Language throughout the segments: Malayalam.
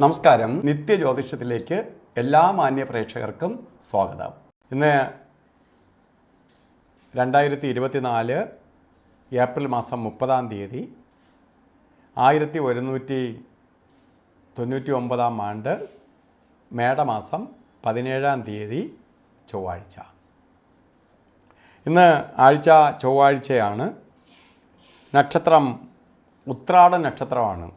നമസ്കാരം. നിത്യജ്യോതിഷത്തിലേക്ക് എല്ലാ മാന്യ പ്രേക്ഷകർക്കും സ്വാഗതം. ഇന്ന് 2024 ഏപ്രിൽ മാസം 30 1199 ആണ്ട് മേടമാസം 17 ചൊവ്വാഴ്ച. ഇന്ന് ആഴ്ച ചൊവ്വാഴ്ചയാണ്. നക്ഷത്രം ഉത്രാട നക്ഷത്രമാണ്.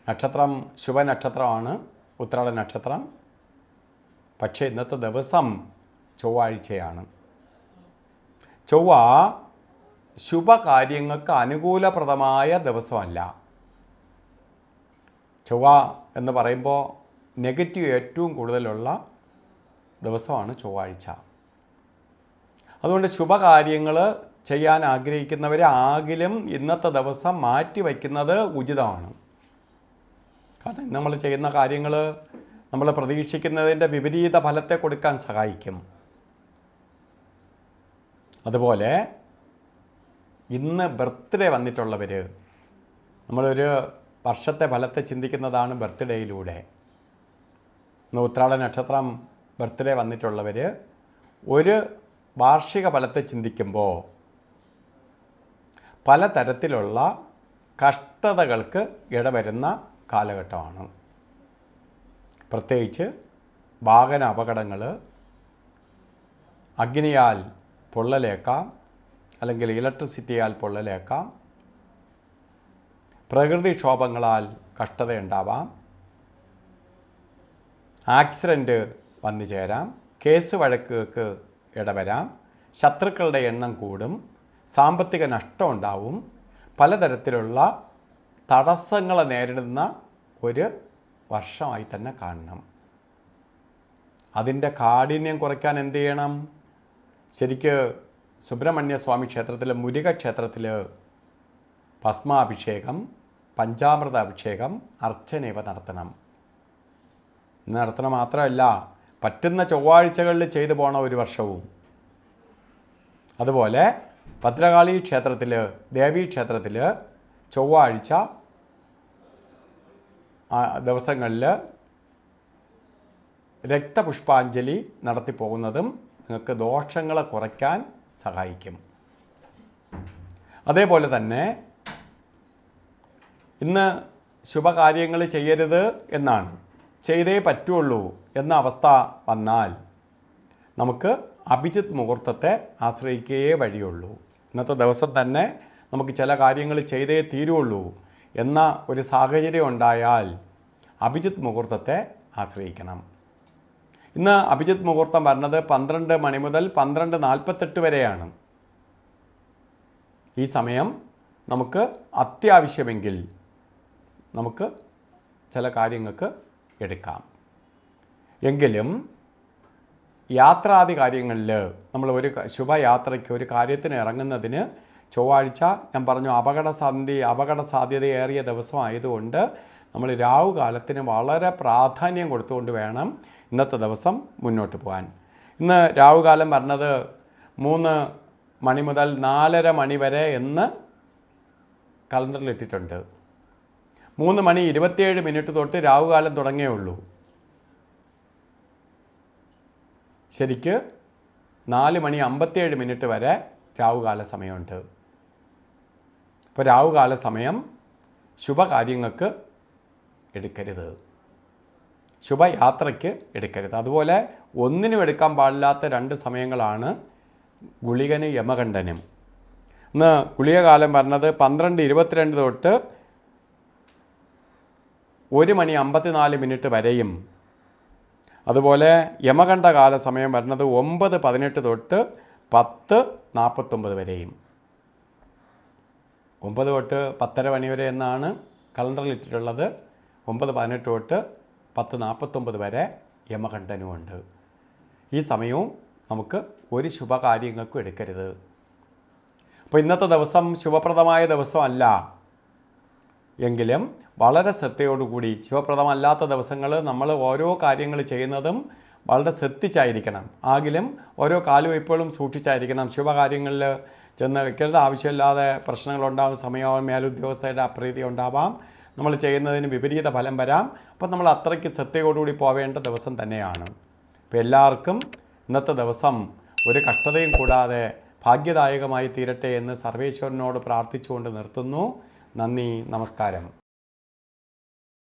നക്ഷത്രം ശുഭനക്ഷത്രമാണ് ഉത്രാട നക്ഷത്രം. പക്ഷേ ഇന്നത്തെ ദിവസം ചൊവ്വാഴ്ചയാണ്. ചൊവ്വ ശുഭകാര്യങ്ങൾക്ക് അനുകൂലപ്രദമായ ദിവസമല്ല. ചൊവ്വ എന്ന് പറയുമ്പോൾ നെഗറ്റീവ് ഏറ്റവും കൂടുതലുള്ള ദിവസമാണ് ചൊവ്വാഴ്ച. അതുകൊണ്ട് ശുഭകാര്യങ്ങൾ ചെയ്യാൻ ആഗ്രഹിക്കുന്നവരെ ആകിലും ഇന്നത്തെ ദിവസം മാറ്റി വയ്ക്കുന്നത് ഉചിതമാണ്. കാരണം നമ്മൾ ചെയ്യുന്ന കാര്യങ്ങൾ നമ്മൾ പ്രതീക്ഷിക്കുന്നതിൻ്റെ വിപരീത ഫലത്തെ കൊടുക്കാൻ സഹായിക്കും. അതുപോലെ ഇന്ന് ബർത്ത്ഡേ വന്നിട്ടുള്ളവർ, നമ്മളൊരു വർഷത്തെ ഫലത്തെ ചിന്തിക്കുന്നതാണ് ബർത്ത്ഡേയിലൂടെ. ഇന്ന് ഉത്രാട നക്ഷത്രം ബർത്ത്ഡേ വന്നിട്ടുള്ളവർ ഒരു വാർഷിക ഫലത്തെ ചിന്തിക്കുമ്പോൾ പലതരത്തിലുള്ള കഷ്ടതകൾക്ക് ഇടവരുന്ന കാലഘട്ടമാണ്. പ്രത്യേകിച്ച് വാഹന അപകടങ്ങൾ, അഗ്നിയാൽ പൊള്ളലേക്കാം, അല്ലെങ്കിൽ ഇലക്ട്രിസിറ്റിയാൽ പൊള്ളലേക്കാം, പ്രകൃതിക്ഷോഭങ്ങളാൽ കഷ്ടതയുണ്ടാവാം, ആക്സിഡൻറ്റ് വന്നു ചേരാം, കേസ് വഴക്കുകൾക്ക് ഇടവരാം, ശത്രുക്കളുടെ എണ്ണം കൂടും, സാമ്പത്തിക നഷ്ടം ഉണ്ടാവും. പലതരത്തിലുള്ള തടസ്സങ്ങളെ നേരിടുന്ന ഒരു വർഷമായി തന്നെ കാണണം. അതിൻ്റെ കാഠിന്യം കുറയ്ക്കാൻ എന്ത് ചെയ്യണം? ശരിക്ക് സുബ്രഹ്മണ്യ സ്വാമി ക്ഷേത്രത്തിൽ, മുരുക ക്ഷേത്രത്തിൽ ഭസ്മാഭിഷേകം, പഞ്ചാമൃത അഭിഷേകം, അർച്ചന ഇവ നടത്തണം. നടത്തണം മാത്രമല്ല, പറ്റുന്ന ചൊവ്വാഴ്ചകളിൽ ചെയ്തു പോണ ഒരു വർഷവും. അതുപോലെ ഭദ്രകാളി ക്ഷേത്രത്തിൽ, ദേവീ ക്ഷേത്രത്തിൽ ചൊവ്വാഴ്ച ദിവസങ്ങളിൽ രക്തപുഷ്പാഞ്ജലി നടത്തിപ്പോകുന്നതും നിങ്ങൾക്ക് ദോഷങ്ങളെ കുറയ്ക്കാൻ സഹായിക്കും. അതേപോലെ തന്നെ ഇന്ന് ശുഭകാര്യങ്ങൾ ചെയ്യരുത് എന്നാണ്, ചെയ്തേ പറ്റുള്ളൂ എന്ന അവസ്ഥ വന്നാൽ നമുക്ക് അഭിജിത്ത് മുഹൂർത്തത്തെ ആശ്രയിക്കുകയേ വഴിയുള്ളൂ. ഇന്നത്തെ ദിവസം തന്നെ നമുക്ക് ചില കാര്യങ്ങൾ ചെയ്തേ തീരുള്ളൂ എന്ന ഒരു സാഹചര്യം ഉണ്ടായാൽ അഭിജിത്ത് മുഹൂർത്തത്തെ ആശ്രയിക്കണം. ഇന്ന് അഭിജിത്ത് മുഹൂർത്തം വരുന്നത് 12 മണി മുതൽ 12:48 വരെയാണ്. ഈ സമയം നമുക്ക് അത്യാവശ്യമെങ്കിൽ നമുക്ക് ചില കാര്യങ്ങൾക്ക് എടുക്കാം. എങ്കിലും യാത്രാദി കാര്യങ്ങളിൽ നമ്മൾ ഒരു ശുഭയാത്രയ്ക്ക്, ഒരു കാര്യത്തിന് ഇറങ്ങുന്നതിന് ചൊവ്വാഴ്ച ഞാൻ പറഞ്ഞു അപകട സാധ്യതയേറിയ ദിവസമായതുകൊണ്ട് നമ്മൾ രാവുകാലത്തിന് വളരെ പ്രാധാന്യം കൊടുത്തുകൊണ്ട് വേണം ഇന്നത്തെ ദിവസം മുന്നോട്ട് പോകാൻ. ഇന്ന് രാവുകാലം പറഞ്ഞത് 3 മണി മുതൽ 4:30 മണി വരെ എന്ന് കലണ്ടറിൽ ഇട്ടിട്ടുണ്ട്. 3 മണി 27 മിനിറ്റ് തൊട്ട് രാവുകാലം തുടങ്ങിയുള്ളൂ. ശരിക്ക് 4 മണി 57 മിനിറ്റ് വരെ രാവുകാല സമയമുണ്ട്. ഇപ്പോൾ രാവുകാല സമയം ശുഭകാര്യങ്ങൾക്ക് എടുക്കരുത്, ശുഭയാത്രയ്ക്ക് എടുക്കരുത്. അതുപോലെ ഒന്നിനും എടുക്കാൻ പാടില്ലാത്ത 2 സമയങ്ങളാണ് ഗുളികന് യമകണ്ഠനും. ഇന്ന് ഗുളികകാലം പറഞ്ഞത് 12:22 തൊട്ട് 1 മണി 54 മിനിറ്റ് വരെയും, അതുപോലെ യമകണ്ഠകാല സമയം വരുന്നത് 9:18 തൊട്ട് 10:49 വരെയും. 9 തൊട്ട് 10:30 മണി വരെ എന്നാണ് കലണ്ടറിൽ ഇട്ടിട്ടുള്ളത്. 9:18 തൊട്ട് 10:49 വരെ യമകണ്ഠനുമുണ്ട്. ഈ സമയവും നമുക്ക് ഒരു ശുഭകാര്യങ്ങൾക്കും എടുക്കരുത്. അപ്പോൾ ഇന്നത്തെ ദിവസം ശുഭപ്രദമായ ദിവസമല്ല എങ്കിലും വളരെ ശ്രദ്ധയോടുകൂടി, ശുഭപ്രദമല്ലാത്ത ദിവസങ്ങൾ നമ്മൾ ഓരോ കാര്യങ്ങൾ ചെയ്യുന്നതും വളരെ ശ്രദ്ധിച്ചായിരിക്കണം. ആകിലും ഓരോ കാലുവയ്പ്പുകളും സൂക്ഷിച്ചായിരിക്കണം. ശുഭകാര്യങ്ങളിൽ ചെന്ന് വെക്കരുത്. ആവശ്യമില്ലാതെ പ്രശ്നങ്ങളുണ്ടാകും. സമയവും മേലുദ്യോഗസ്ഥരുടെ അപ്രീതി ഉണ്ടാവാം. നമ്മൾ ചെയ്യുന്നതിന് വിപരീത ഫലം വരാം. അപ്പം നമ്മൾ അത്രയ്ക്ക് ശ്രദ്ധയോടുകൂടി പോവേണ്ട ദിവസം തന്നെയാണ്. അപ്പോൾ എല്ലാവർക്കും ഇന്നത്തെ ദിവസം ഒരു കഷ്ടതയും കൂടാതെ ഭാഗ്യദായകമായി തീരട്ടെ എന്ന് സർവേശ്വരനോട് പ്രാർത്ഥിച്ചുകൊണ്ട് നിർത്തുന്നു. നന്ദി, നമസ്കാരം.